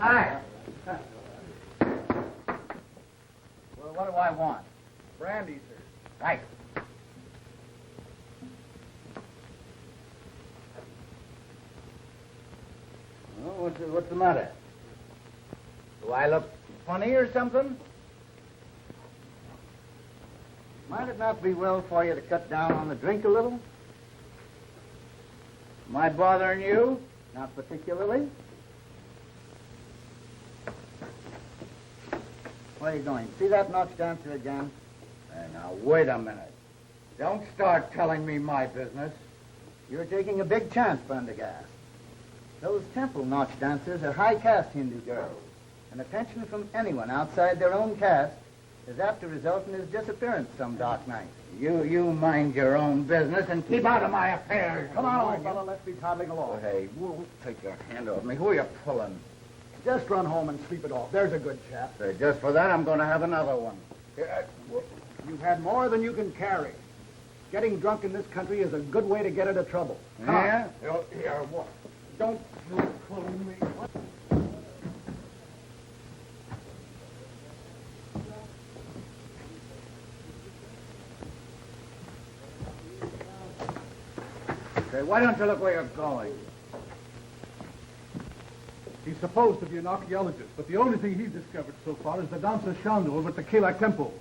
Hi. Well, what do I want? Brandy, sir. Right. Well, what's the matter? Do I look funny or something? Might it not be well for you to cut down on the drink a little? Am I bothering you? Not particularly. Where are you going? See that notch dancer again? Now, wait a minute. Don't start telling me my business. You're taking a big chance, Prendergast. Those temple notch dancers are high-caste Hindu girls, and attention from anyone outside their own caste is apt to result in his disappearance some dark night. You mind your own business and keep out of my affairs. Come on, old fella, let's be toddling along. Hey, take your hand off me. Who are you pulling? Just run home and sleep it off. There's a good chap. Say, just for that, I'm going to have another one. You've had more than you can carry. Getting drunk in this country is a good way to get into trouble. Yeah? Here, what? Don't you pull me. Say, why don't you look where you're going? He's supposed to be an archaeologist, but the only thing he's discovered so far is the dancer Shandu over at the Catalan temple.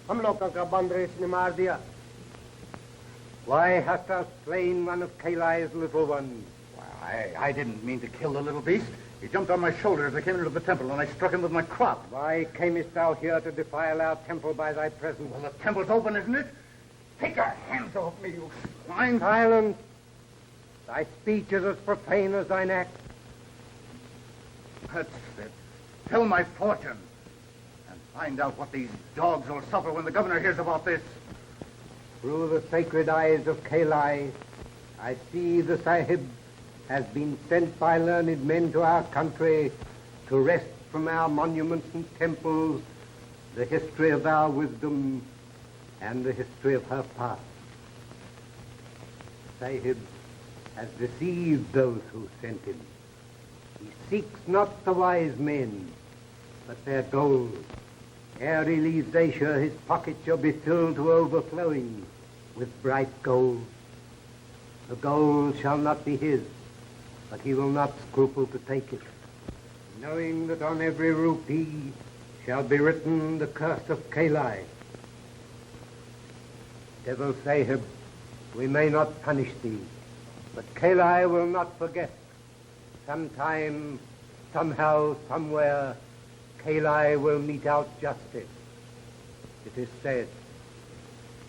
हम लोगों का बंदरेश ने मार दिया. Why hast thou slain one of Kalai's little ones? Well, I didn't mean to kill the little beast. He jumped on my shoulder as I came into the temple, and I struck him with my crop. Why camest thou here to defile our temple by thy presence? Well, the temple's open, isn't it? Take your hands off me, you swine. Silence. Thy speech is as profane as thine act. That's it. Tell my fortune. And find out what these dogs will suffer when the governor hears about this. Through the sacred eyes of Kalai, I see the Sahib has been sent by learned men to our country to wrest from our monuments and temples the history of our wisdom and the history of her past. Sahib has deceived those who sent him. He seeks not the wise men, but their gold. Ere he leaves Asia, his pocket shall be filled to overflowing with bright gold. The gold shall not be his, but he will not scruple to take it, knowing that on every rupee shall be written the curse of Kalai. Devil Sahib, we may not punish thee, but Kalai will not forget. Sometime, somehow, somewhere, Kalai will mete out justice. It is said,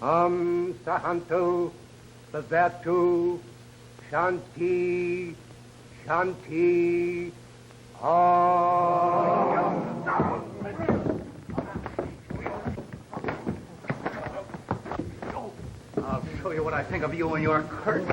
Sahanto, Bhavatu, Shanti, Shanti, Om. I'll show you what I think of you and your curse.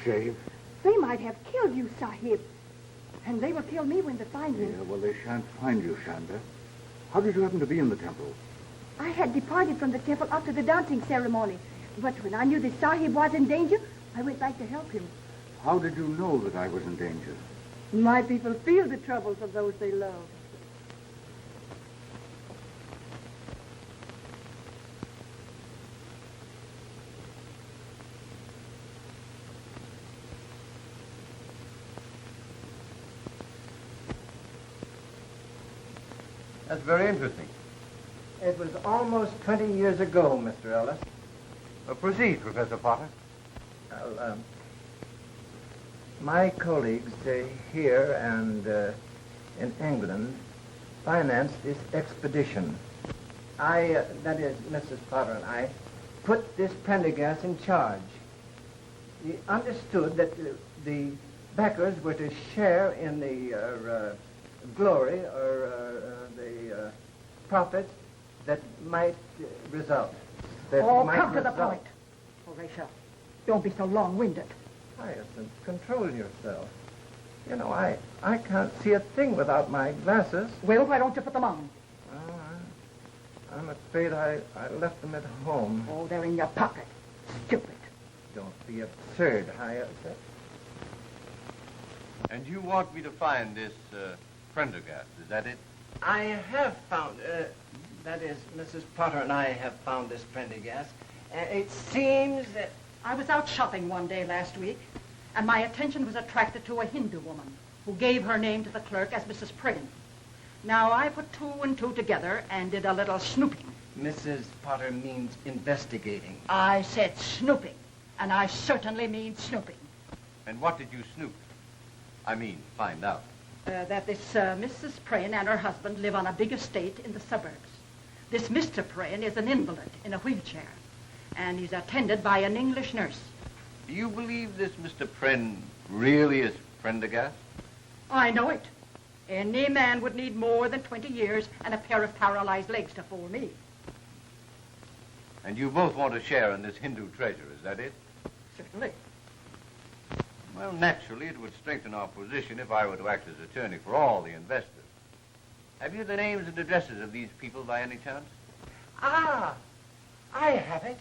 shave. They might have killed you, Sahib. And they will kill me when they find me. Yeah, well, they shan't find you, Shanda. How did you happen to be in the temple? I had departed from the temple after the dancing ceremony. But when I knew the Sahib was in danger, I went back to help him. How did you know that I was in danger? My people feel the troubles of those they love. That's very interesting. It was almost 20 years ago, Mr. Ellis. Proceed, Professor Potter. Well, my colleagues here and in England financed this expedition. That is, Mrs. Potter and I, put this Prendergast in charge. We understood that the backers were to share in the glory or the profits that might result. Come to the point, Horatio. Don't be so long-winded. Hyacinth, control yourself. You know, I can't see a thing without my glasses. Well, why don't you put them on? Oh, I'm afraid I left them at home. Oh, they're in your pocket. Stupid. Don't be absurd, Hyacinth. And you want me to find this Prendergast, is that it? I have found, that is, Mrs. Potter and I have found this Prendergast. It seems that... I was out shopping one day last week, and my attention was attracted to a Hindu woman who gave her name to the clerk as Mrs. Prynne. Now, I put two and two together and did a little snooping. Mrs. Potter means investigating. I said snooping, and I certainly mean snooping. And what did you snoop? I mean, find out. That this Mrs. Prynne and her husband live on a big estate in the suburbs. This Mr. Prynne is an invalid in a wheelchair, and he's attended by an English nurse. Do you believe this Mr. Prynne really is Prendergast? I know it. Any man would need more than 20 years and a pair of paralyzed legs to fool me. And you both want to share in this Hindu treasure, is that it? Certainly. Well, naturally, it would strengthen our position if I were to act as attorney for all the investors. Have you the names and addresses of these people by any chance? Ah, I have it.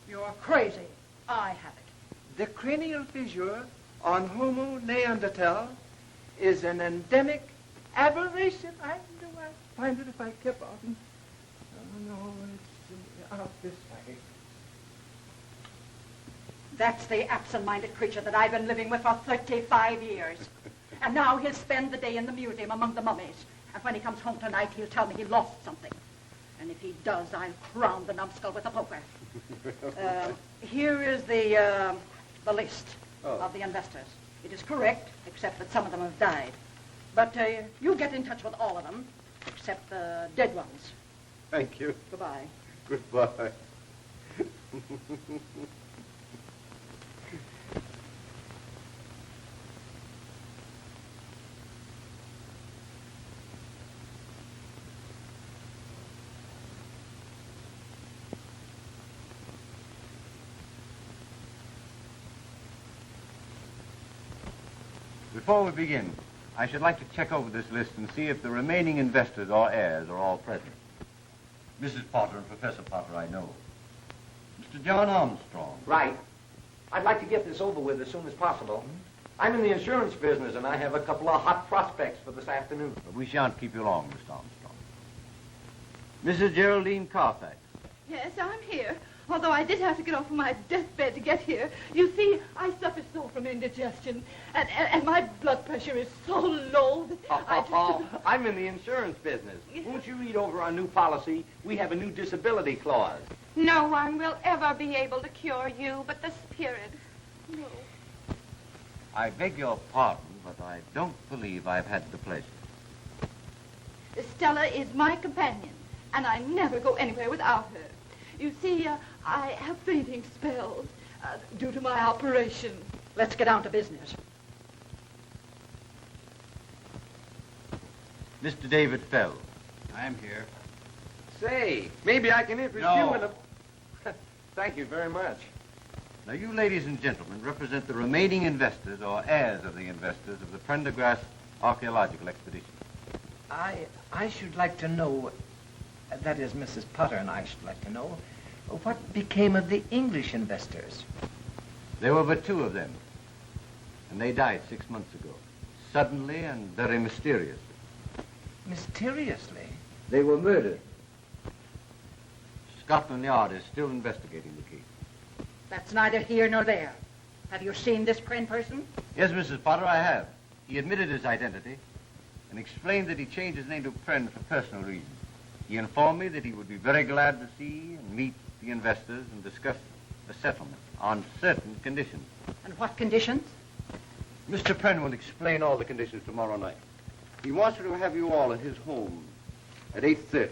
You're crazy. I have it. The cranial fissure on Homo neanderthal is an endemic aberration. I knew I'd find it if I kept on. Oh, no, it's out this way. That's the absent-minded creature that I've been living with for 35 years. And now he'll spend the day in the museum among the mummies. And when he comes home tonight, he'll tell me he lost something. And if he does, I'll crown the numbskull with a poker. Here is the list of the investors. It is correct, except that some of them have died. But you get in touch with all of them, except the dead ones. Thank you. Goodbye. Goodbye. Before we begin, I should like to check over this list and see if the remaining investors or heirs are all present. Mrs. Potter and Professor Potter, I know. Mr. John Armstrong. Right. I'd like to get this over with as soon as possible. I'm in the insurance business, and I have a couple of hot prospects for this afternoon. But we shan't keep you long, Mr. Armstrong. Mrs. Geraldine Carfax. Yes, I'm here. Although I did have to get off of my deathbed to get here. You see, I suffer so from indigestion, and my blood pressure is so low that I'm in the insurance business. Won't you read over our new policy? We have a new disability clause. no one will ever be able to cure you but the spirit. No. I beg your pardon, but I don't believe I've had the pleasure. Stella is my companion, and I never go anywhere without her. You see, I have fainting spells due to my operation. Let's get down to business. Mr. David Fell. I'm here. Say, maybe I can interest No. you in a... Thank you very much. Now, you ladies and gentlemen represent the remaining investors or heirs of the investors of the Prendergast archaeological expedition. I should like to know, that is, Mrs. Potter and I should like to know, what became of the English investors? There were but 2 of them, and they died 6 months ago, suddenly and very mysteriously. Mysteriously? They were murdered. Scotland Yard is still investigating the case. That's neither here nor there. Have you seen this Pren person? Yes, Mrs. Potter, I have. He admitted his identity and explained that he changed his name to Pren for personal reasons. He informed me that he would be very glad to see and meet the investors and discuss a settlement on certain conditions. And what conditions? Mr. Pren will explain all the conditions tomorrow night. He wants to have you all at his home at 8:30.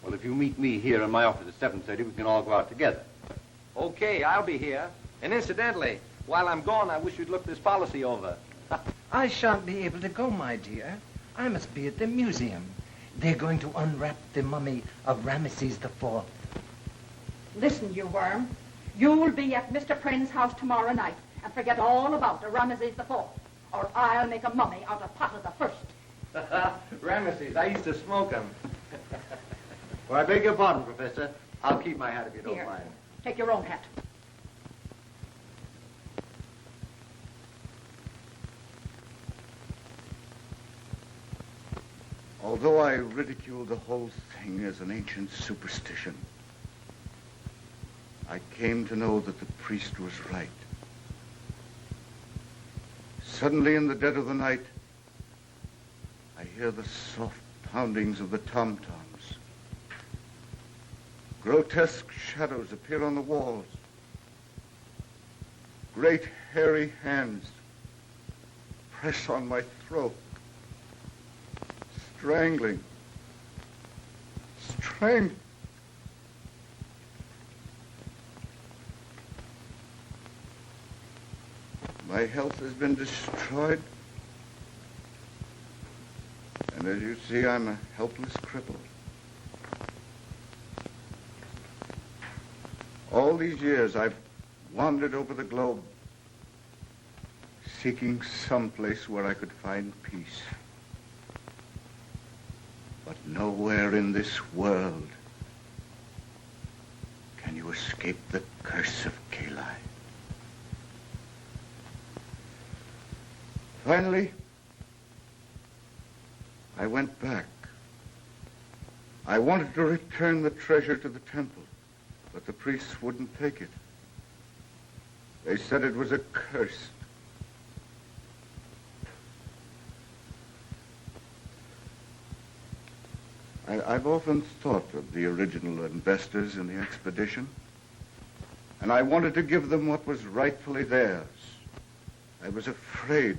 Well, if you meet me here in my office at 7:30, we can all go out together. Okay, I'll be here. And incidentally, while I'm gone, I wish you'd look this policy over. I shan't be able to go, my dear. I must be at the museum. They're going to unwrap the mummy of Ramesses IV. Listen, you worm. You'll be at Mr. Pren's house tomorrow night and forget all about the Ramesses IV, or I'll make a mummy out of Potter the First. Ramesses, I used to smoke them. Well, I beg your pardon, Professor. I'll keep my hat if you don't Here, mind. take your own hat. Although I ridicule the whole thing as an ancient superstition, I came to know that the priest was right. Suddenly, in the dead of the night, I hear the soft poundings of the tom-toms. Grotesque shadows appear on the walls. Great hairy hands press on my throat. Strangling. My health has been destroyed. And as you see, I'm a helpless cripple. All these years, I've wandered over the globe, seeking some place where I could find peace. But nowhere in this world can you escape the curse of Hillie. Finally, I went back. I wanted to return the treasure to the temple, but the priests wouldn't take it. They said it was accursed. I've often thought of the original investors in the expedition, and I wanted to give them what was rightfully theirs. I was afraid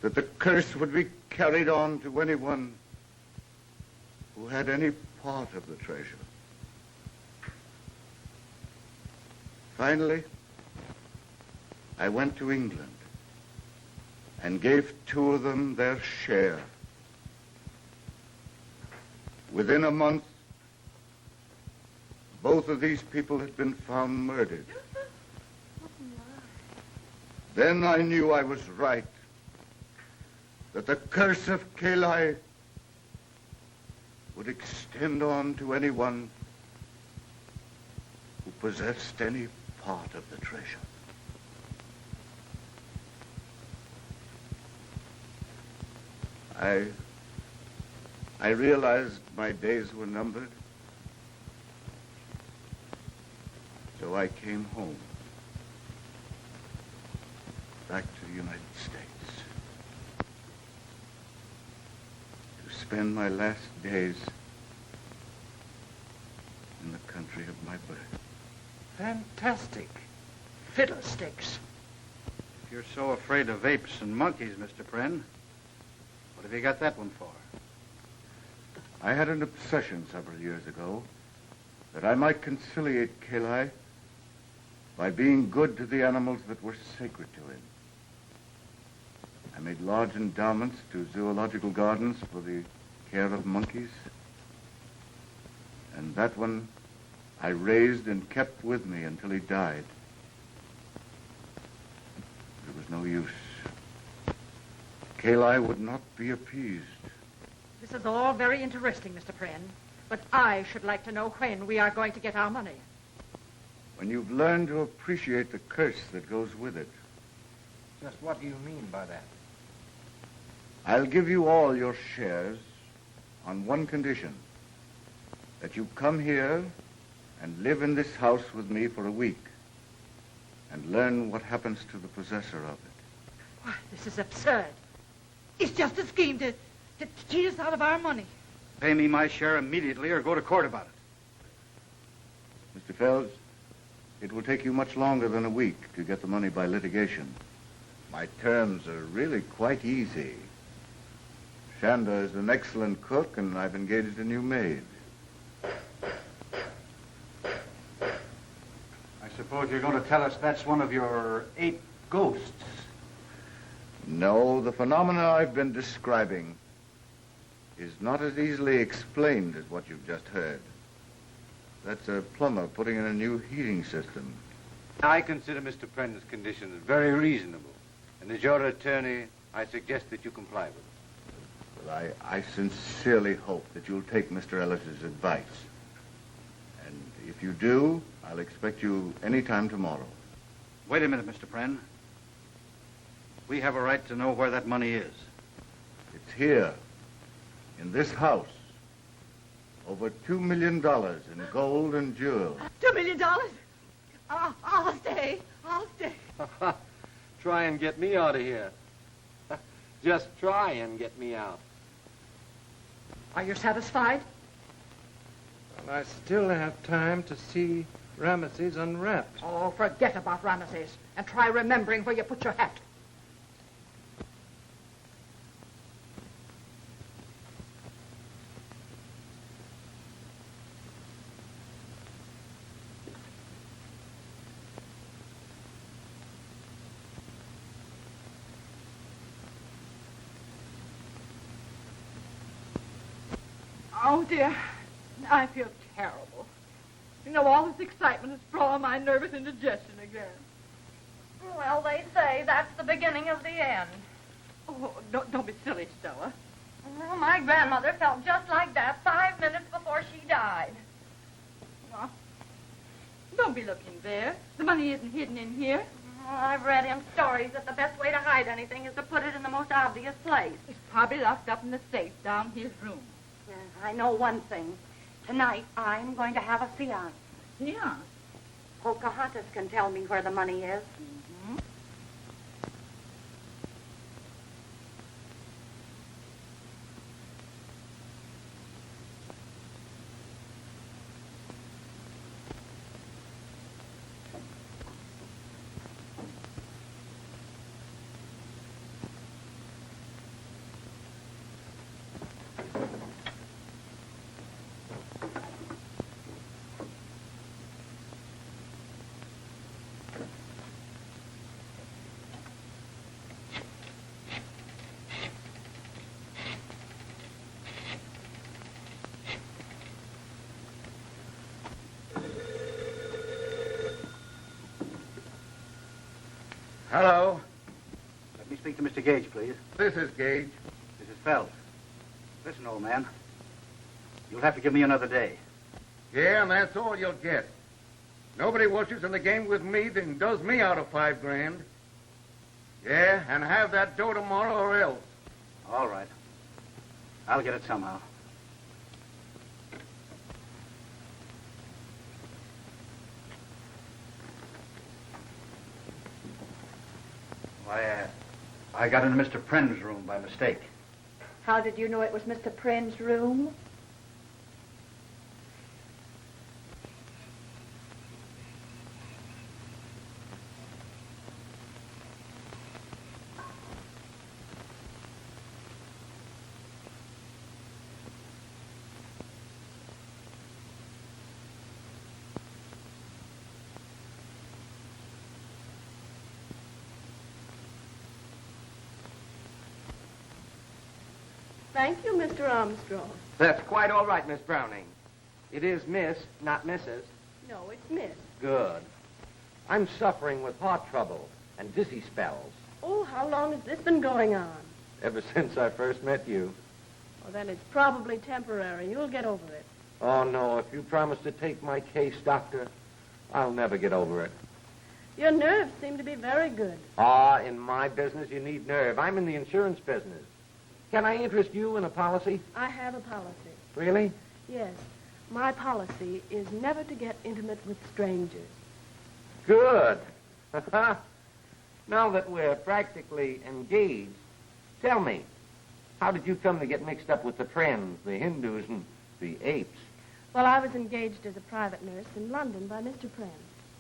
that the curse would be carried on to anyone who had any part of the treasure. Finally, I went to England and gave 2 of them their share. Within a month, both of these people had been found murdered. Then I knew I was right, that the curse of Hillie would extend on to anyone who possessed any part of the treasure. I realized my days were numbered, so I came home, back to the United States, to spend my last days in the country of my birth. Fantastic. Fiddlesticks. If you're so afraid of apes and monkeys, Mr. Pren, what have you got that one for? I had an obsession several years ago that I might conciliate Hillie by being good to the animals that were sacred to him. I made large endowments to zoological gardens for the care of monkeys. And that one I raised and kept with me until he died. There was no use. Hillie would not be appeased. This is all very interesting, Mr. Prynne, but I should like to know when we are going to get our money. When you've learned to appreciate the curse that goes with it. Just what do you mean by that? I'll give you all your shares on one condition. That you come here and live in this house with me for a week and learn what happens to the possessor of it. Why, this is absurd. It's just a scheme to cheat us out of our money. Pay me my share immediately or go to court about it. Mr. Fells, it will take you much longer than a week to get the money by litigation. My terms are really quite easy. Shanda is an excellent cook, and I've engaged a new maid. I suppose you're going to tell us that's one of your 8 ghosts. No, the phenomena I've been describing is not as easily explained as what you've just heard. That's a plumber putting in a new heating system. I consider Mr. Prynne's conditions very reasonable, and as your attorney, I suggest that you comply with them. Well, I sincerely hope that you'll take Mr. Ellis's advice. And if you do, I'll expect you any time tomorrow. Wait a minute, Mr. Prynne. We have a right to know where that money is. It's here, in this house. Over $2 million in gold and jewels. $2 million? I'll stay. I'll stay. Try and get me out of here. Just try and get me out. Are you satisfied? Well, I still have time to see Ramesses unwrapped. Oh, forget about Ramesses and try remembering where you put your hat. Oh, dear. I feel terrible. You know, all this excitement has brought on my nervous indigestion again. Well, they say that's the beginning of the end. Oh, don't be silly, Stella. Well, my grandmother felt just like that 5 minutes before she died. Oh, don't be looking there. The money isn't hidden in here. Well, I've read in stories that the best way to hide anything is to put it in the most obvious place. It's probably locked up in the safe down his room. Yes, I know one thing. Tonight, I'm going to have a seance. Seance? Pocahontas can tell me where the money is. Mm-hmm. Hello. Let me speak to Mr. Gage, please. This is Gage. This is Fells. Listen, old man. You'll have to give me another day. Yeah, and that's all you'll get. Nobody wishes in the game with me than does me out of $5 grand. Yeah, and have that dough tomorrow or else. All right. I'll get it somehow. I got into Mr. Prynne's room by mistake. How did you know it was Mr. Prynne's room? Thank you, Mr. Armstrong. That's quite all right, Miss Browning. It is Miss, not Mrs. No, it's Miss. Good. I'm suffering with heart trouble and dizzy spells. Oh, how long has this been going on? Ever since I first met you. Well, then it's probably temporary. You'll get over it. Oh, no, if you promise to take my case, Doctor, I'll never get over it. Your nerves seem to be very good. Ah, in my business, you need nerve. I'm in the insurance business. Can I interest you in a policy? I have a policy. Really? Yes. My policy is never to get intimate with strangers. Good. Now that we're practically engaged, tell me, how did you come to get mixed up with the Friends, the Hindus, and the apes? Well, I was engaged as a private nurse in London by Mr. Pren.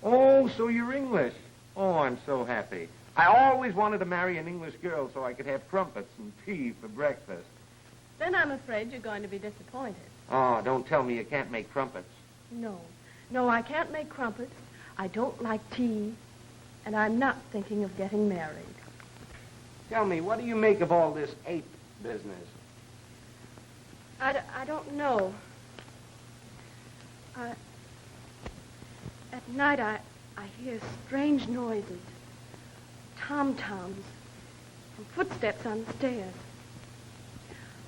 Oh, so you're English. Oh, I'm so happy. I always wanted to marry an English girl so I could have crumpets and tea for breakfast. Then I'm afraid you're going to be disappointed. Oh, don't tell me you can't make crumpets. No. No, I can't make crumpets. I don't like tea. And I'm not thinking of getting married. Tell me, what do you make of all this ape business? I don't know. At night, I hear strange noises. Tom-toms and footsteps on the stairs.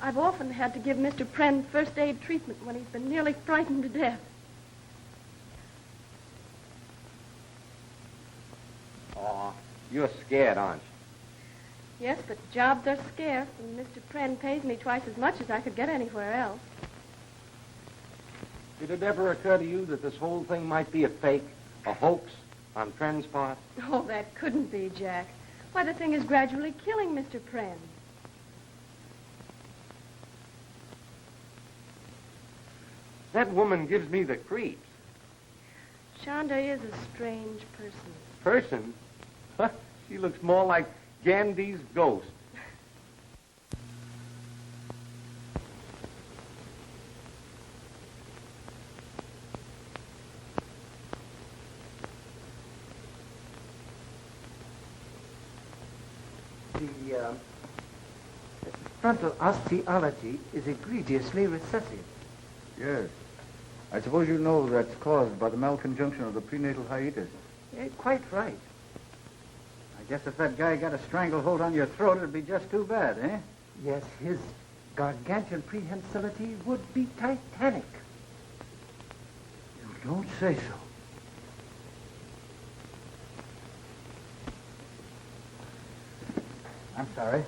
I've often had to give Mr. Pren first aid treatment when he's been nearly frightened to death. Oh, you're scared, aren't you? Yes, but jobs are scarce, and Mr. Pren pays me twice as much as I could get anywhere else. Did it ever occur to you that this whole thing might be a fake, a hoax on Pren's part? Oh, that couldn't be, Jack. Why, the thing is gradually killing Mr. Pren. That woman gives me the creeps. Shonda is a strange person. Person? Huh? She looks more like Gandhi's ghost. The frontal osteology is egregiously recessive. Yes. I suppose you know that's caused by the malconjunction of the prenatal hiatus. Yeah, quite right. I guess if that guy got a stranglehold on your throat, it'd be just too bad, eh? Yes, his gargantuan prehensility would be titanic. You don't say so. I'm sorry.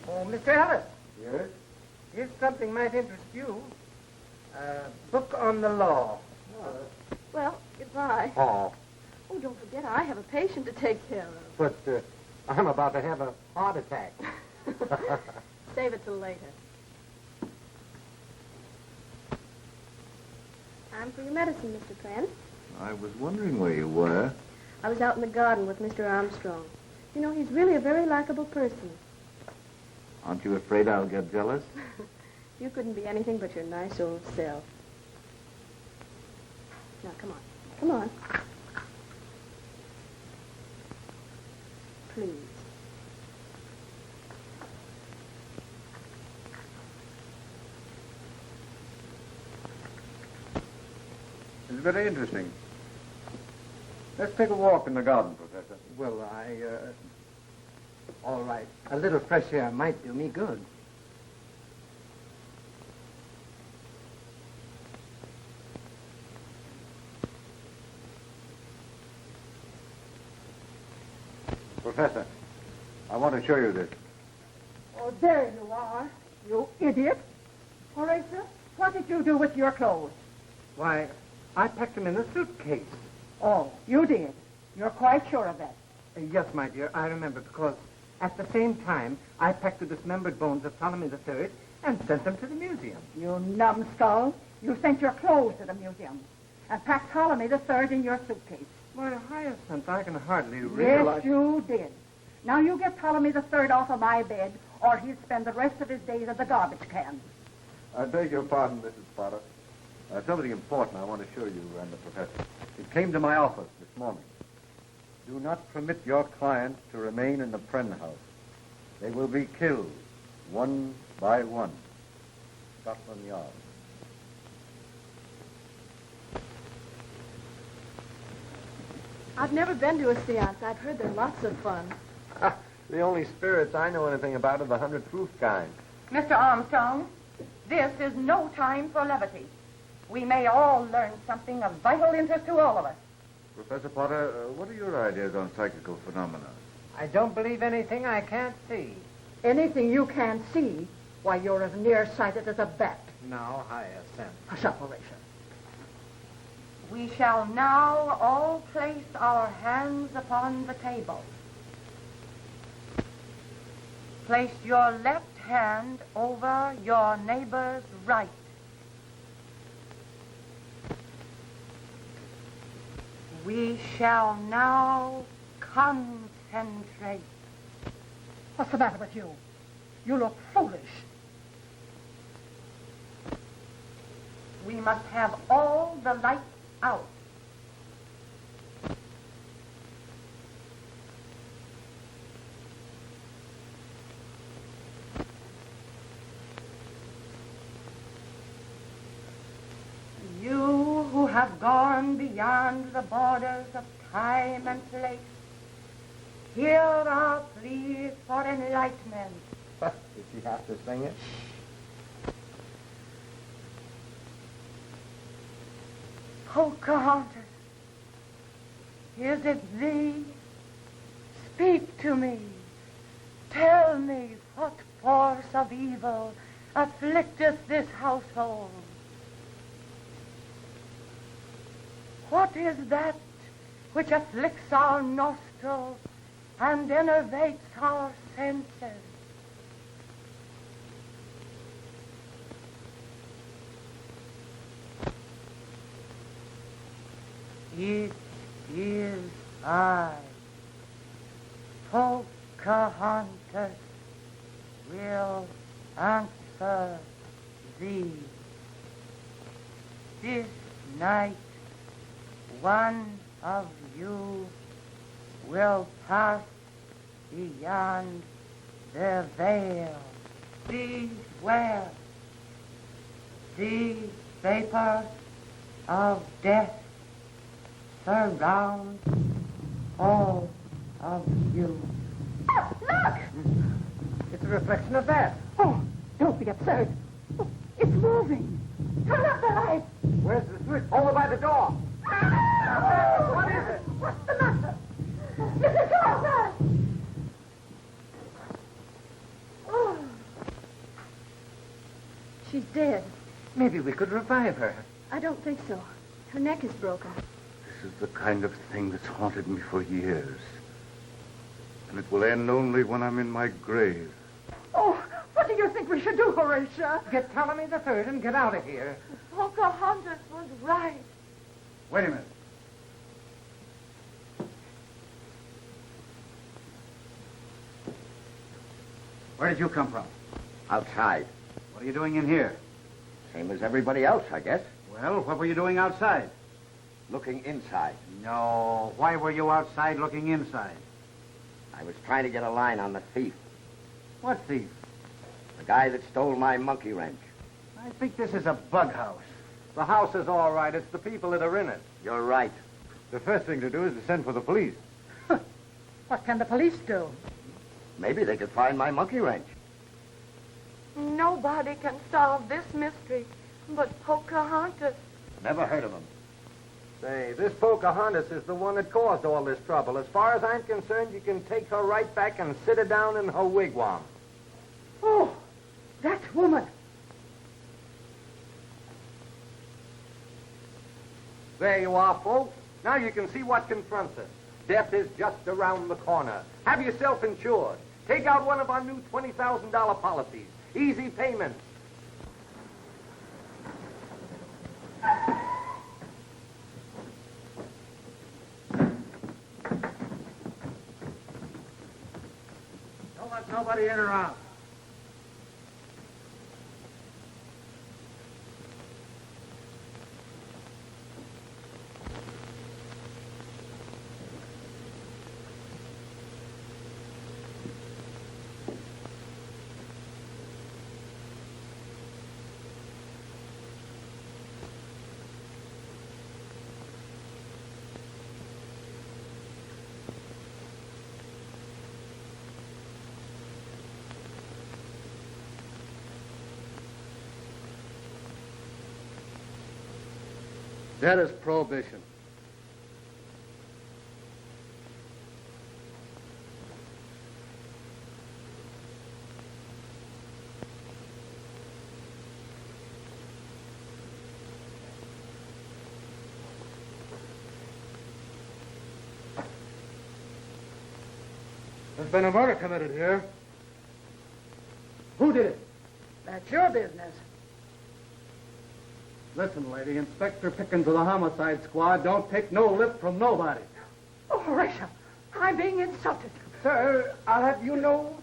Oh, Mr. Ellis, Yes? here's something might interest you. A book on the law. Well, goodbye. Oh, Oh, don't forget, I have a patient to take care of. but I'm about to have a heart attack. Save it till later. Time for your medicine, Mr. Pren. I was wondering where you were. I was out in the garden with Mr. Armstrong. You know, he's really a very likable person. Aren't you afraid I'll get jealous? You couldn't be anything but your nice old self. Now, come on. Come on. Please. It's very interesting. Let's take a walk in the garden, Professor. Well, all right. A little fresh air might do me good. Professor, I want to show you this. Oh, there you are, you idiot. Horatio, what did you do with your clothes? Why, I packed them in a suitcase. Oh, you did. You're quite sure of that. Yes, my dear, I remember, because at the same time, I packed the dismembered bones of Ptolemy III and sent them to the museum. You numbskull. You sent your clothes to the museum and packed Ptolemy III in your suitcase. Why, Hyacinth, I can hardly realize... Yes, you did. Now you get Ptolemy III off of my bed, or he'll spend the rest of his days at the garbage can. I beg your pardon, Mrs. Potter. Something important I want to show you and the professor. It came to my office this morning. Do not permit your clients to remain in the Pren house. They will be killed, one by one. Scotland Yard. I've never been to a seance. I've heard they're lots of fun. The only spirits I know anything about are the 100 proof kind. Mr. Armstrong, this is no time for levity. We may all learn something of vital interest to all of us. Professor Potter, what are your ideas on psychical phenomena? I don't believe anything I can't see. Anything you can't see, why, you're as nearsighted as a bat. Now, higher sense. Hush up, Horatio. We shall now all place our hands upon the table. Place your left hand over your neighbor's right. We shall now concentrate. What's the matter with you? You look foolish. We must have all the lights out. You who have gone beyond the borders of time and place, here are pleas for enlightenment. Did she have to sing it? Pocahontas, is it thee? Speak to me. Tell me what force of evil afflicteth this household. What is that which afflicts our nostrils and enervates our senses? It is I, Pocahontas, will answer thee. This night, one of you will pass beyond the veil. Beware. The vapor of death surrounds all of you. Oh, look! It's a reflection of that. Oh, don't be absurd. Oh, it's moving. Turn up the light. Where's the switch? Over by the door. Oh, What is it? what's the matter? Mrs. Carter! Oh. She's dead. Maybe we could revive her. I don't think so. Her neck is broken. This is the kind of thing that's haunted me for years. And it will end only when I'm in my grave. Oh, what do you think we should do, Horatio? Get Ptolemy the Third and get out of here. Pocahontas was right. Wait a minute. Where did you come from? Outside. What are you doing in here? Same as everybody else, I guess. Well, what were you doing outside? Looking inside. No. Why were you outside looking inside? I was trying to get a line on the thief. What thief? The guy that stole my monkey wrench. I think this is a bug house. The house is all right. It's the people that are in it. You're right. The first thing to do is to send for the police. What can the police do? Maybe they could find my monkey wrench. Nobody can solve this mystery but Pocahontas. Never heard of him. Say, this Pocahontas is the one that caused all this trouble. As far as I'm concerned, you can take her right back and sit her down in her wigwam. Oh, that woman. There you are, folks. Now you can see what confronts us. Death is just around the corner. Have yourself insured. Take out one of our new $20,000 policies. Easy payments. Don't let nobody in or out. Debt is prohibition. There's been a murder committed here. Who did it? That's your business. Listen, lady, Inspector Pickens of the Homicide Squad don't take no lip from nobody. Oh, Horatio, I'm being insulted. Sir, I'll have you know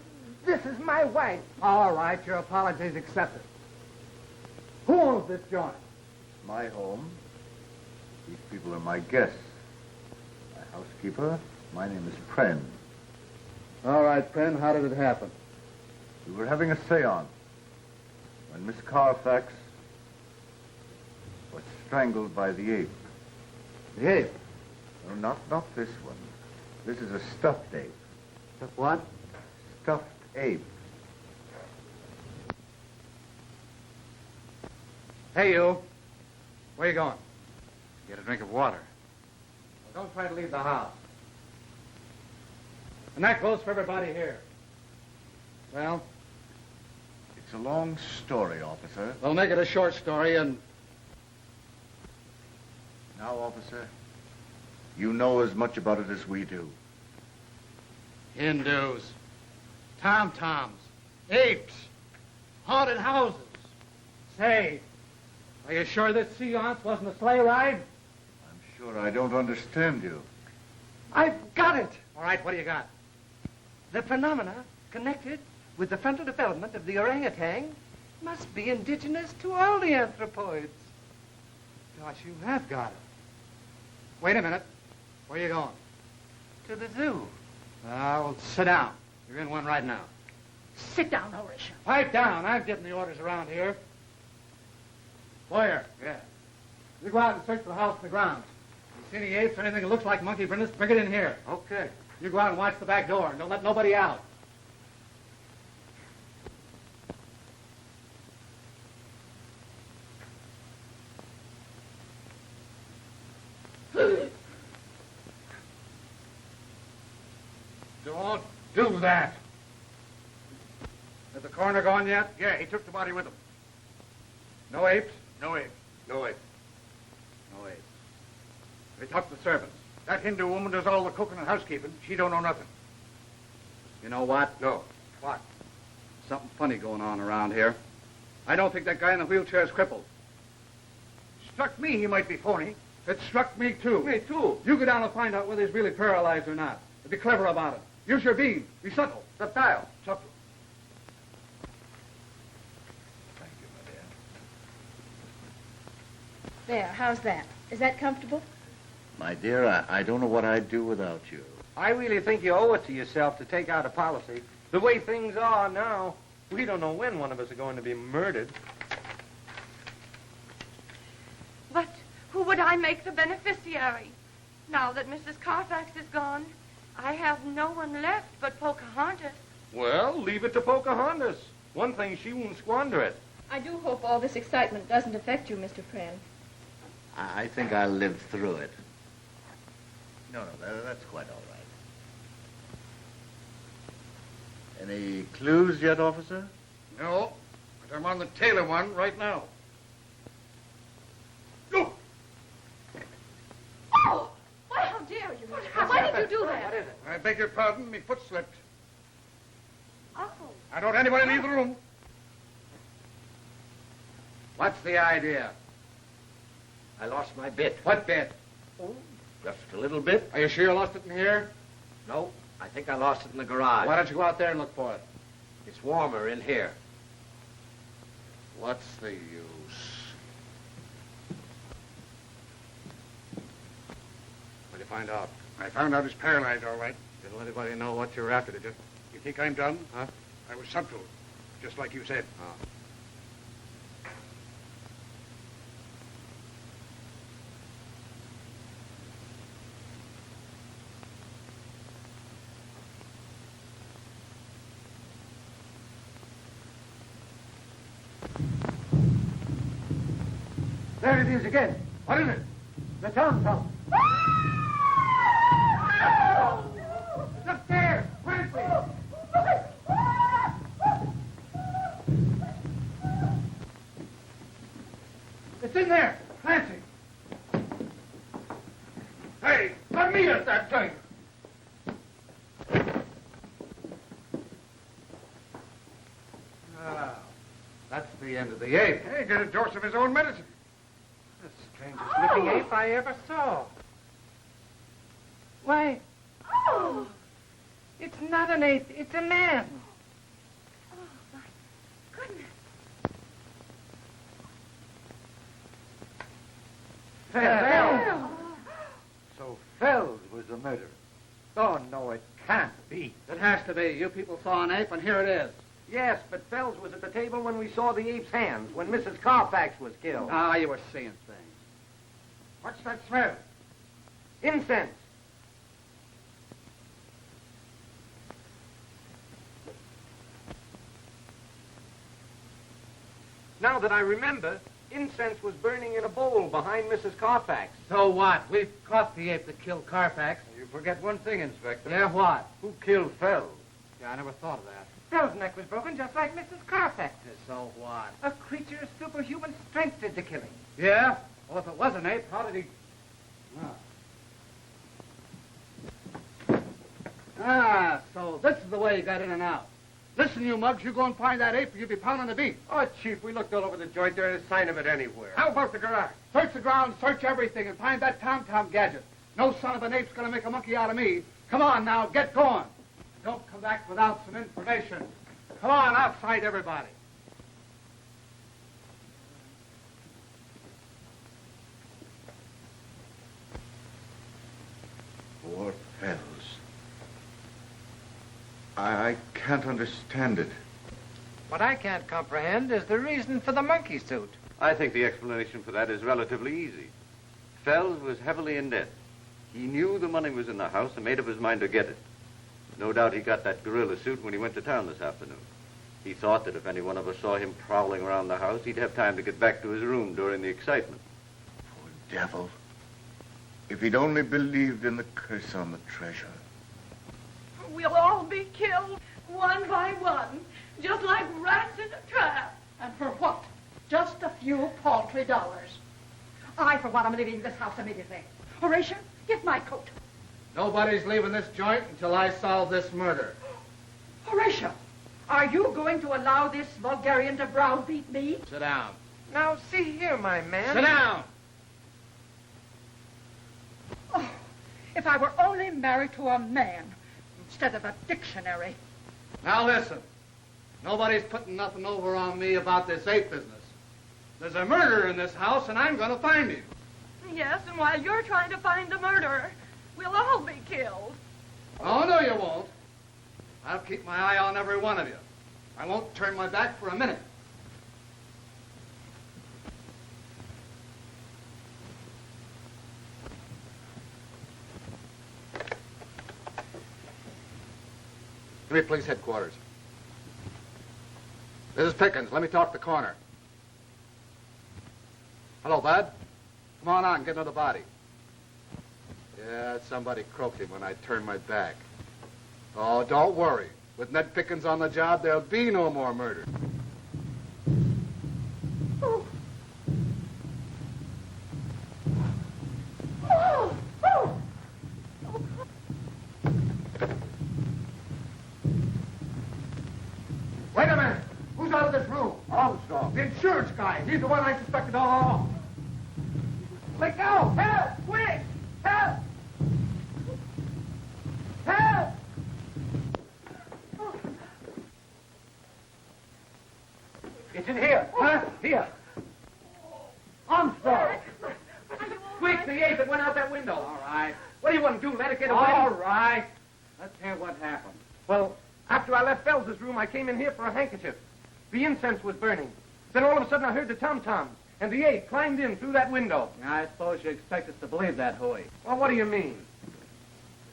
this is my wife. All right, your apologies accepted. Who owns this joint? My home. These people are my guests. My housekeeper. My name is Pren. All right, Pren, how did it happen? We were having a seance when Miss Carfax was strangled by the ape. The ape? No, not this one. This is a stuffed ape. What? Stuffed ape. Hey, you. Where you going? Get a drink of water. Well, don't try to leave the house. And that goes for everybody here. Well? It's a long story, officer. We'll make it a short story and... Now, officer, you know as much about it as we do. Hindus, tom-toms, apes, haunted houses. Say, are you sure this seance wasn't a sleigh ride? I'm sure I don't understand you. I've got it. All right, what do you got? The phenomena connected with the frontal development of the orangutan must be indigenous to all the anthropoids. Gosh, you have got it. Wait a minute. Where are you going? To the zoo. Well, sit down. You're in one right now. Sit down, Horatio. Pipe down. I'm getting the orders around here. Boyer. Yeah. You go out and search the house and the grounds. You see any apes or anything that looks like monkey brindles, bring it in here. Okay. You go out and watch the back door and don't let nobody out. Don't do that. Has the coroner gone yet? Yeah, he took the body with him. No apes? No ape. No ape. No apes. They talk to the servants. That Hindu woman does all the cooking and housekeeping. She don't know nothing. You know what? No. What? Something funny going on around here. I don't think that guy in the wheelchair is crippled. Struck me he might be phony. It struck me, too. Me, too. You go down and find out whether he's really paralyzed or not. Be clever about it. Use your beam. Be subtle. Subtile. Subtle. Thank you, my dear. There, how's that? Is that comfortable? My dear, I don't know what I'd do without you. I really think you owe it to yourself to take out a policy. The way things are now, we don't know when one of us are going to be murdered. But who would I make the beneficiary? Now that Mrs. Carfax is gone, I have no one left but Pocahontas. Well, leave it to Pocahontas. One thing, she won't squander it. I do hope all this excitement doesn't affect you, Mr. Pren. I think I'll live through it. No, that's quite all right. Any clues yet, officer? No, but I'm on the tail of one right now. Look! Oh! Why, how dare you? Why did you do that? What is it? I beg your pardon, my foot slipped. Oh. I don't want anybody leave the room. What's the idea? I lost my bit. What bit? Oh, just a little bit. Are you sure you lost it in here? No, I think I lost it in the garage. Why don't you go out there and look for it? It's warmer in here. What's the use? What did you find out? I found out he's paralyzed, all right. Didn't let anybody know what you were after, did you? You think I'm done? Huh? I was subtle, just like you said. Oh. There it is again. What is it? The tom-tom. It's upstairs. Quickly. It's in there. Clancy. Hey, let me at that thing. Ah, that's the end of the ape. Hey, get a dose of his own medicine. The strangest looking ape I ever saw. Why, it's not an ape, it's a man. Fells. So Fells was the murderer. Oh, no, it can't be. It has to be. You people saw an ape, and here it is. Yes, but Fells was at the table when we saw the ape's hands, when Mrs. Carfax was killed. Ah, you were seeing things. What's that smell? Incense. Now that I remember, incense was burning in a bowl behind Mrs. Carfax. So what? We've caught the ape that killed Carfax. You forget one thing, Inspector. Yeah, what? Who killed Fells? Yeah, I never thought of that. Fell's neck was broken just like Mrs. Carfax's. So what? A creature of superhuman strength did the killing. Yeah? Well, if it was an ape, how did he... So this is the way you got in and out. Listen, you mugs, you go and find that ape or you'll be pounding the beat. Oh, Chief, we looked all over the joint. There ain't a sign of it anywhere. How about the garage? Search the ground, search everything, and find that tom-tom gadget. No son of an ape's gonna make a monkey out of me. Come on now, get going. Don't come back without some information. Come on, outside everybody. Poor Fells. I can't understand it. What I can't comprehend is the reason for the monkey suit. I think the explanation for that is relatively easy. Fells was heavily in debt. He knew the money was in the house and made up his mind to get it. No doubt he got that gorilla suit when he went to town this afternoon. He thought that if any one of us saw him prowling around the house, he'd have time to get back to his room during the excitement. Poor devil. If he'd only believed in the curse on the treasure. We'll all be killed, one by one, just like rats in a trap. And for what? Just a few paltry dollars. I, for one, am leaving this house immediately. Horatio, get my coat. Nobody's leaving this joint until I solve this murder. Horatio, are you going to allow this vulgarian to browbeat me? Sit down. Now, see here, my man. Sit down. Oh, if I were only married to a man instead of a dictionary. Now listen. Nobody's putting nothing over on me about this ape business. There's a murderer in this house, and I'm going to find him. Yes, and while you're trying to find the murderer, we'll all be killed. Oh, no, you won't. I'll keep my eye on every one of you. I won't turn my back for a minute. Give me police headquarters. This is Pickens. Let me talk the corner. Hello, Bud. Come on out and get to the body. Yeah, somebody croaked him when I turned my back. Oh, don't worry. With Ned Pickens on the job, there'll be no more murder. Oh. Oh. Oh. Wait a minute. Who's out of this room? Armstrong. The insurance guy. He's the one I suspected all along. Let go! Help! Quick! Help! Help! It's in here. Huh? Here. Armstrong. Quick, the ape that went out that window. All right. What do you want to do, let it get away? All right. Let's hear what happened. Well, after I left Fells's room, I came in here for a handkerchief. The incense was burning. Then all of a sudden I heard the tom-toms, and the ape climbed in through that window. I suppose you expect us to believe that, Huey. Well, what do you mean?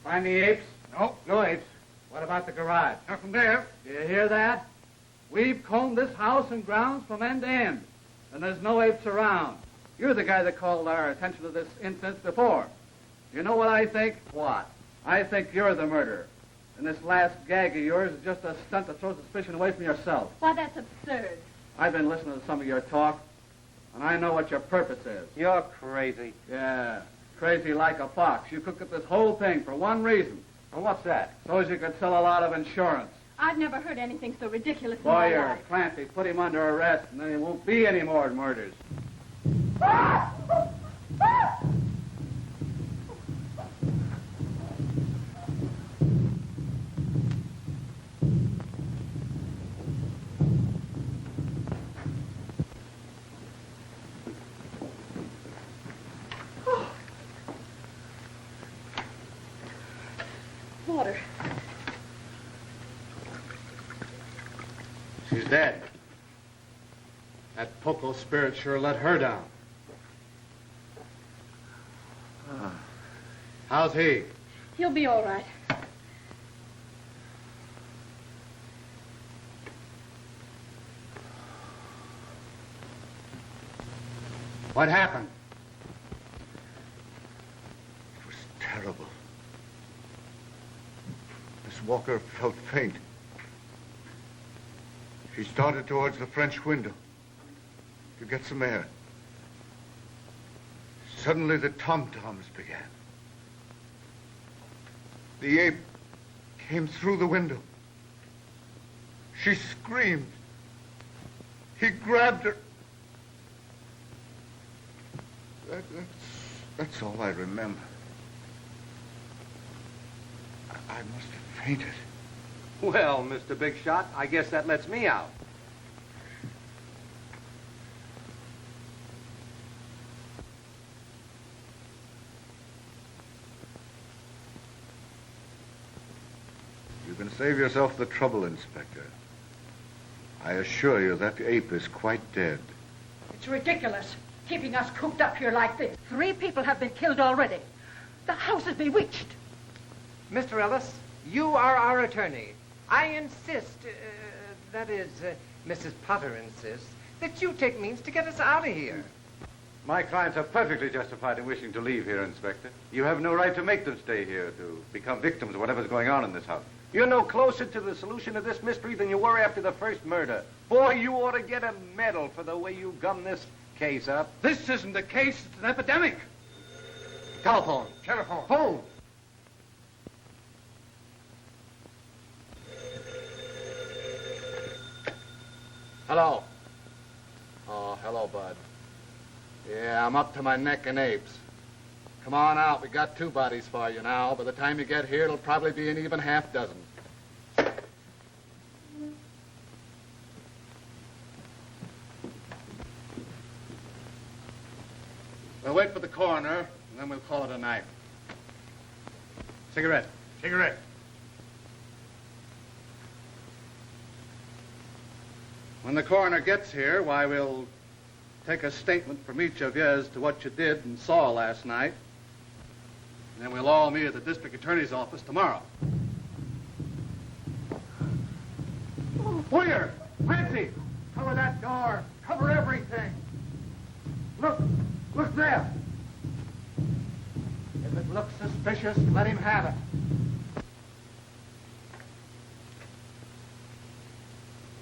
Find the apes? No, no apes. What about the garage? Nothing there. Do you hear that? We've combed this house and grounds from end to end, and there's no apes around. You're the guy that called our attention to this instance before. You know what I think? What? I think you're the murderer. And this last gag of yours is just a stunt to throw suspicion away from yourself. Why, that's absurd. I've been listening to some of your talk, and I know what your purpose is. You're crazy. Yeah, crazy like a fox. You cooked up this whole thing for one reason. And what's that? So as you could sell a lot of insurance. I've never heard anything so ridiculous in my Lawyer, life. Clancy, put him under arrest, and then there won't be any more murders. Water. She's dead. That Poco spirit sure let her down. How's he? He'll be all right. What happened? It was terrible. Miss Walker felt faint. She started towards the French window to get some air. Suddenly, the tom-toms began. The ape came through the window. She screamed. He grabbed her. That's all I remember. I must have fainted. Well, Mr. Big Shot, I guess that lets me out. You can save yourself the trouble, Inspector. I assure you that ape is quite dead. It's ridiculous, keeping us cooped up here like this. 3 people have been killed already. The house is bewitched. Mr. Ellis, you are our attorney. I insist, that is, Mrs. Potter insists, that you take means to get us out of here. My clients are perfectly justified in wishing to leave here, Inspector. You have no right to make them stay here to become victims of whatever's going on in this house. You're no closer to the solution of this mystery than you were after the first murder. Boy, you ought to get a medal for the way you gummed this case up. This isn't a case, it's an epidemic. Telephone. Telephone. Phone. Hello. Oh, hello, Bud. Yeah, I'm up to my neck in apes. Come on out. We got 2 bodies for you now. By the time you get here, it'll probably be an even half dozen. We'll wait for the coroner, and then we'll call it a night. Cigarette. Cigarette. When the coroner gets here, why, we'll take a statement from each of you as to what you did and saw last night. And then we'll all meet at the district attorney's office tomorrow. Warrior! Clancy! Cover that door! Cover everything! Look! Look there! If it looks suspicious, let him have it.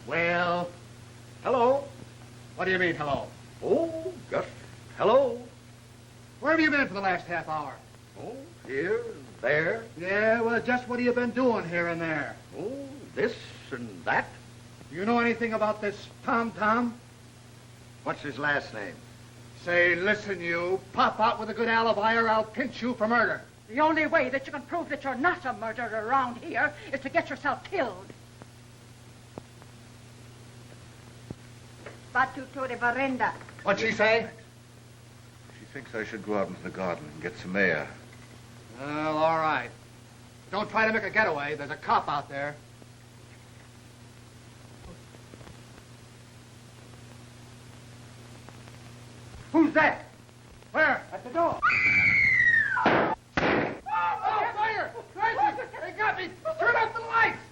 Well... Hello? What do you mean, hello? Oh, just hello. Where have you been for the last half hour? Oh, here and there. Yeah, well, just what have you been doing here and there? Oh, this and that. Do you know anything about this Tom? What's his last name? Say, listen, you. Pop out with a good alibi or I'll pinch you for murder. The only way that you can prove that you're not a murderer around here is to get yourself killed. Batuto de Verna. What'd she say? She thinks I should go out into the garden and get some air. Well, all right. Don't try to make a getaway. There's a cop out there. Who's that? Where? At the door. Oh, fire! Crazy! They got me! Turn off the lights!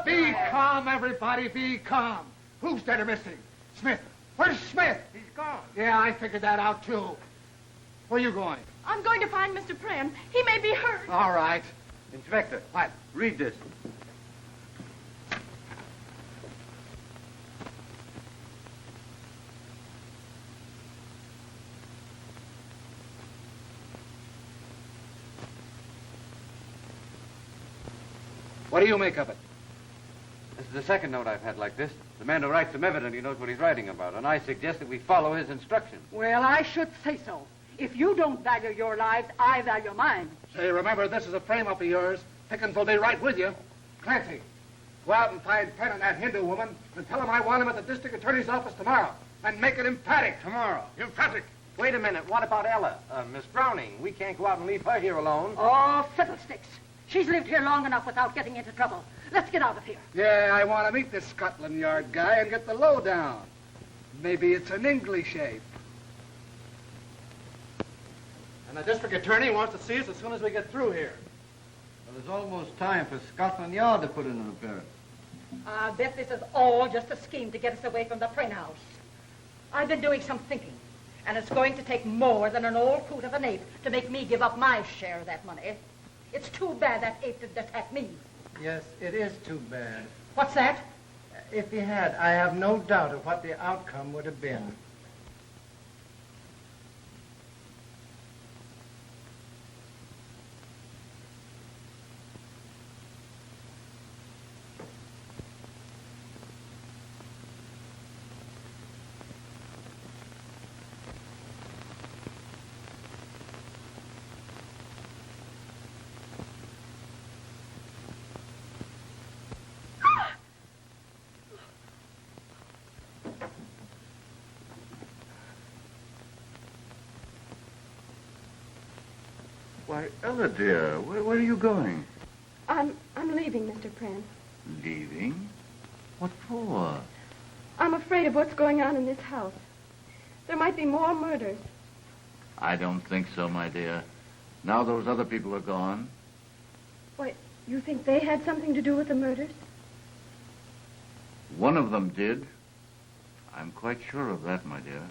Be calm, everybody. Be calm. Who's dead or missing? Smith. Where's Smith? He's gone. Yeah, I figured that out, too. Where are you going? I'm going to find Mr. Pren. He may be hurt. All right. Inspector, What? read this. What do you make of it? This is the second note I've had like this. The man who writes them evidently knows what he's writing about, and I suggest that we follow his instructions. Well, I should say so. If you don't value your lives, I value mine. Say, remember, this is a frame-up of yours. Pickens will be right with you. Clancy, go out and find Penn and that Hindu woman and tell him I want him at the district attorney's office tomorrow. And make it emphatic. Tomorrow. Emphatic. Wait a minute. What about Ella? Miss Browning. We can't go out and leave her here alone. Oh, fiddlesticks. She's lived here long enough without getting into trouble. Let's get out of here. Yeah, I want to meet this Scotland Yard guy and get the lowdown. Maybe it's an English ape. And the district attorney wants to see us as soon as we get through here. Well, there's almost time for Scotland Yard to put in an appearance. I bet this is all just a scheme to get us away from the Pren house. I've been doing some thinking, and it's going to take more than an old coot of an ape to make me give up my share of that money. It's too bad that ape didn't attack me. Yes, it is too bad. What's that? If he had, I have no doubt of what the outcome would have been. Why, Ella, dear, where are you going? I'm leaving, Mr. Pren. Leaving? What for? I'm afraid of what's going on in this house. There might be more murders. I don't think so, my dear. Now those other people are gone. Why, you think they had something to do with the murders? One of them did. I'm quite sure of that, my dear.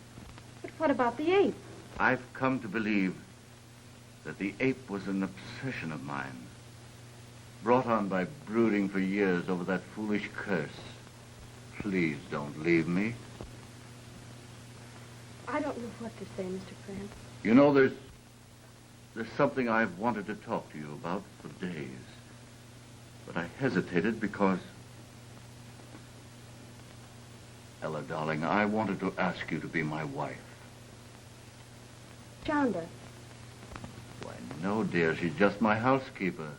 But what about the ape? I've come to believe that the ape was an obsession of mine, brought on by brooding for years over that foolish curse. Please don't leave me. I don't know what to say, Mr. Pren. You know, there's something I've wanted to talk to you about for days. But I hesitated because... Ella, darling, I wanted to ask you to be my wife. Chandra. Why, no, dear, she's just my housekeeper.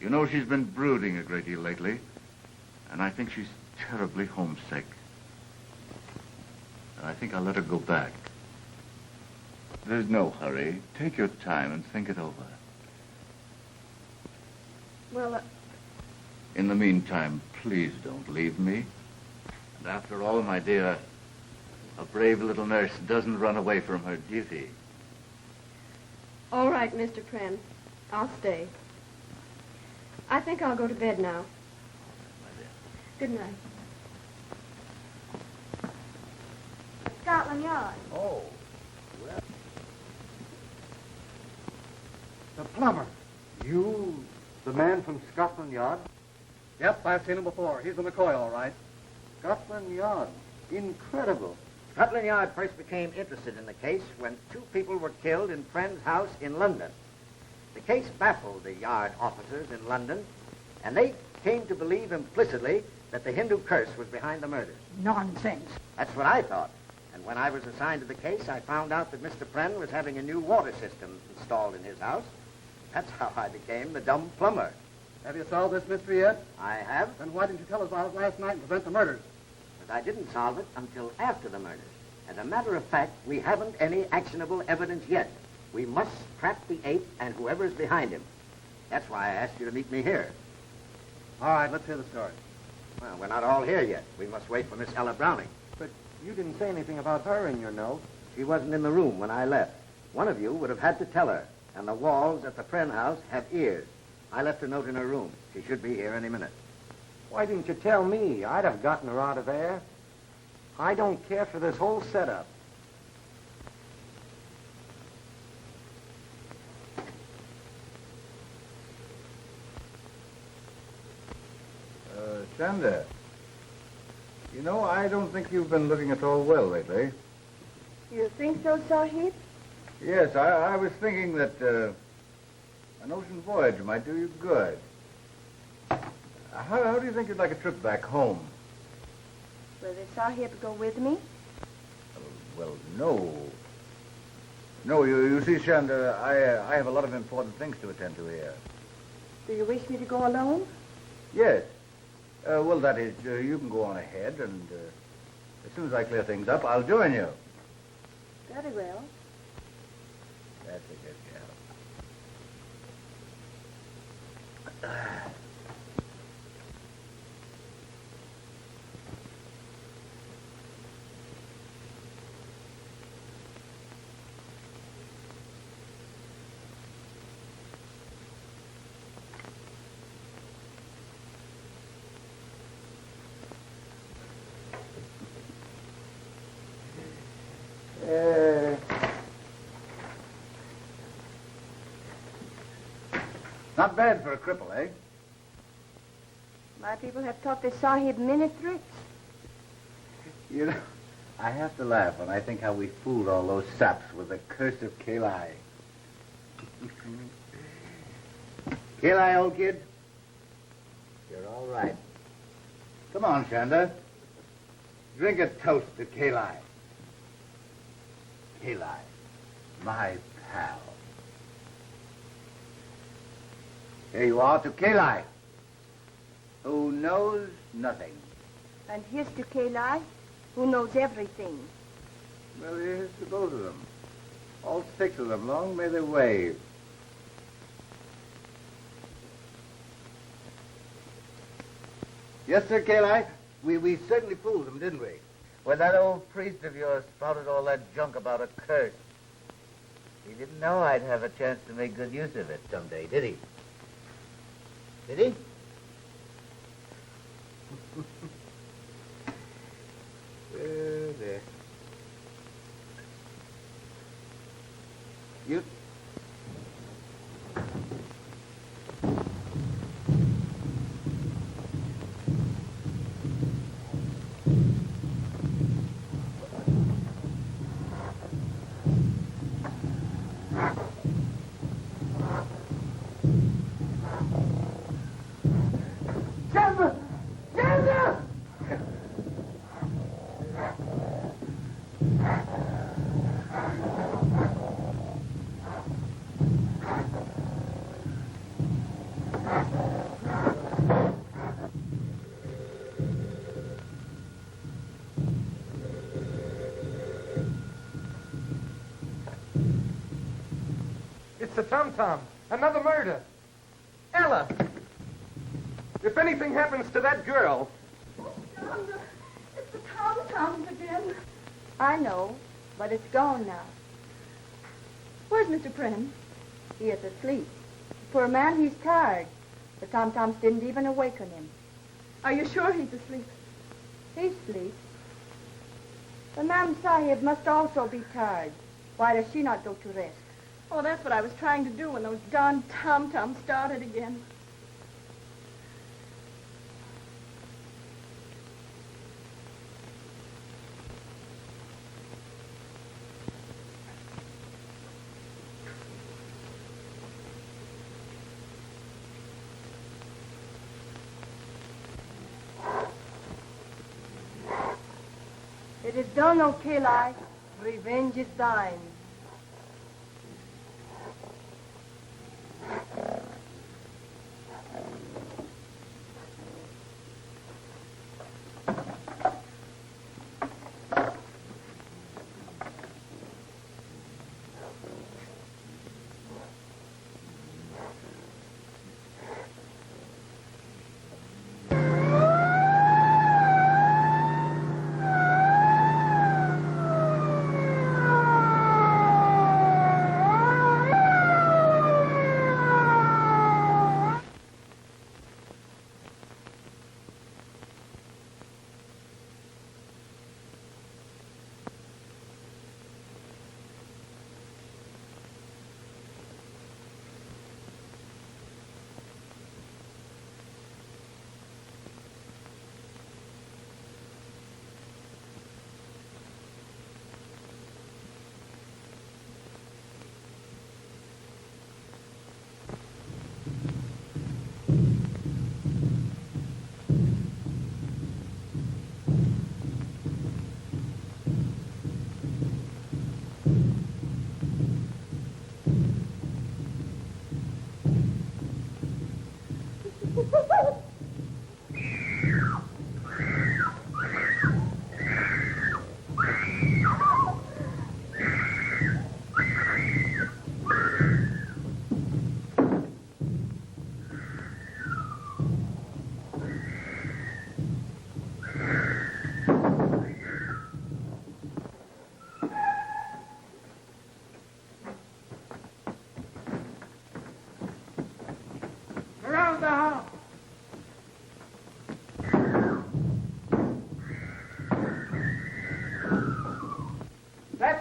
You know, she's been brooding a great deal lately, and I think she's terribly homesick. And I think I'll let her go back. There's no hurry. Take your time and think it over. Well, In the meantime, please don't leave me. And after all, my dear, a brave little nurse doesn't run away from her duty. all right, Mr. Pren. I'll stay. I think I'll go to bed now. Good night. Scotland Yard. Oh, well. The plumber. You, the man from Scotland Yard? Yep, I've seen him before. He's the McCoy, all right. Scotland Yard. Incredible. Scotland Yard first became interested in the case when 2 people were killed in Friend's house in London. The case baffled the Yard officers in London, and they came to believe implicitly that the Hindu curse was behind the murders. Nonsense. That's what I thought. And when I was assigned to the case, I found out that Mr. Pren was having a new water system installed in his house. That's how I became the dumb plumber. Have you solved this mystery yet? I have. Then why didn't you tell us about it last night and prevent the murders? But I didn't solve it until after the murders. As a matter of fact, we haven't any actionable evidence yet. We must trap the ape and whoever's behind him. That's why I asked you to meet me here. All right, let's hear the story. Well, we're not all here yet. We must wait for Miss Ella Browning. But you didn't say anything about her in your note. She wasn't in the room when I left. One of you would have had to tell her. And the walls at the Pren house have ears. I left a note in her room. She should be here any minute. Why didn't you tell me? I'd have gotten her out of there. I don't care for this whole setup. Chanda, you know, I don't think you've been looking at all well lately. You think so, Sahib? Yes, I was thinking that an ocean voyage might do you good. How do you think you'd like a trip back home? Will the Sahib go with me? Well, no. No, you see, Chanda, I have a lot of important things to attend to here. Do you wish me to go alone? Yes. Well, that is, you can go on ahead, and as soon as I clear things up, I'll join you. Very well. That's a good gal. Not bad for a cripple, eh? My people have taught the Sahib many tricks. You know, I have to laugh when I think how we fooled all those saps with the curse of Kali. Kali, old kid, you're all right. Come on, Chanda. Drink a toast to Kali. Kali, my pal. Here you are to Kali, who knows nothing. And here's to Kali, who knows everything. Well, here's to both of them. All 6 of them. Long may they wave. Yes, sir, Kali. We certainly fooled them, didn't we? When that old priest of yours spouted all that junk about a curse. He didn't know I'd have a chance to make good use of it someday, did he? Did he? There. You... It's the tom-tom. Another murder. Ella! If anything happens to that girl... Chanda, it's the tom-toms again. I know, but it's gone now. Where's Mr. Prem? He is asleep. Poor man, he's tired. The tom-toms didn't even awaken him. Are you sure he's asleep? He's asleep. The Ma'am Sahib must also be tired. Why does she not go to rest? Oh, that's what I was trying to do when those darn tom-toms started again. It is done, O Kali. Revenge is thine.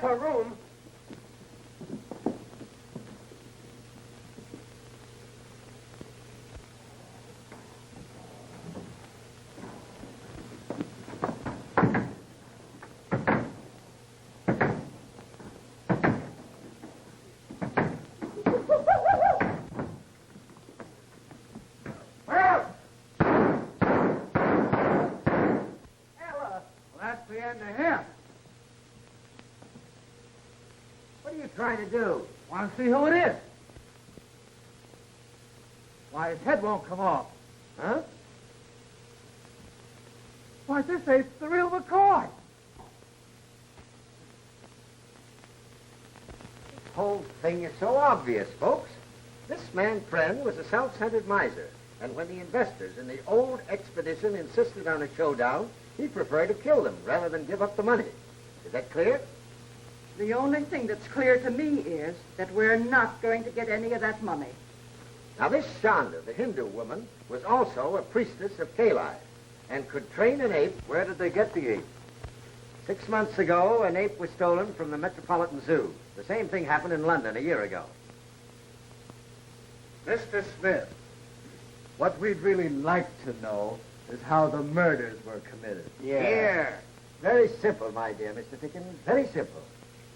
that's her room. That's the end of him. What are you trying to do? Want to see who it is? Why, his head won't come off. Huh? Why, this ain't the real McCoy. The whole thing is so obvious, folks. This man, Friend, was a self-centered miser. And when the investors in the old expedition insisted on a showdown, he preferred to kill them rather than give up the money. Is that clear? The only thing that's clear to me is that we're not going to get any of that money. Now, this Shonda, the Hindu woman, was also a priestess of Catalan and could train an ape. Where did they get the ape? 6 months ago, an ape was stolen from the Metropolitan Zoo. The same thing happened in London a year ago. Mr. Smith, what we'd really like to know is how the murders were committed. Here. Very simple, my dear Mr. Dickens. Very simple.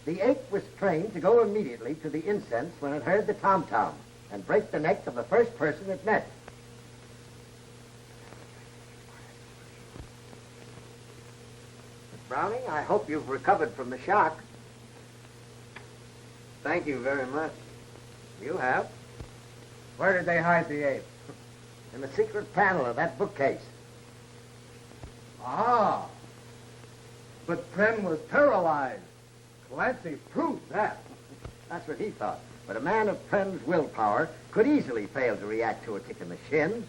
The ape was trained to go immediately to the incense when it heard the tom-tom and break the neck of the first person it met. Miss Browning, I hope you've recovered from the shock. Thank you very much. You have. Where did they hide the ape? In the secret panel of that bookcase. Ah. But Pren was paralyzed. Clancy proved that. That's what he thought. But a man of Pren's willpower could easily fail to react to a kick in the shins.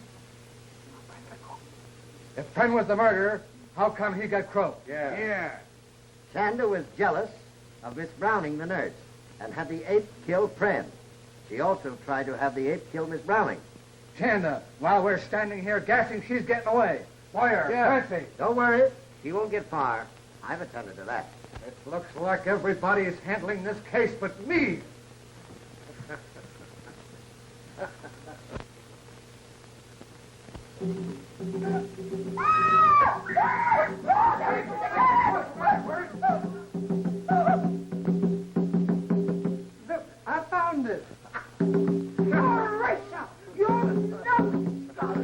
If Pren was the murderer, how come he got croaked? Yeah. Shonda was jealous of Miss Browning, the nurse, and had the ape kill Pren. She also tried to have the ape kill Miss Browning. Chanda, while we're standing here gassing, she's getting away. Boyer, Clancy. Don't worry. She won't get far. I've attended to that. It looks like everybody's handling this case but me. Look, I found it. You're right, sir. You're no scholar.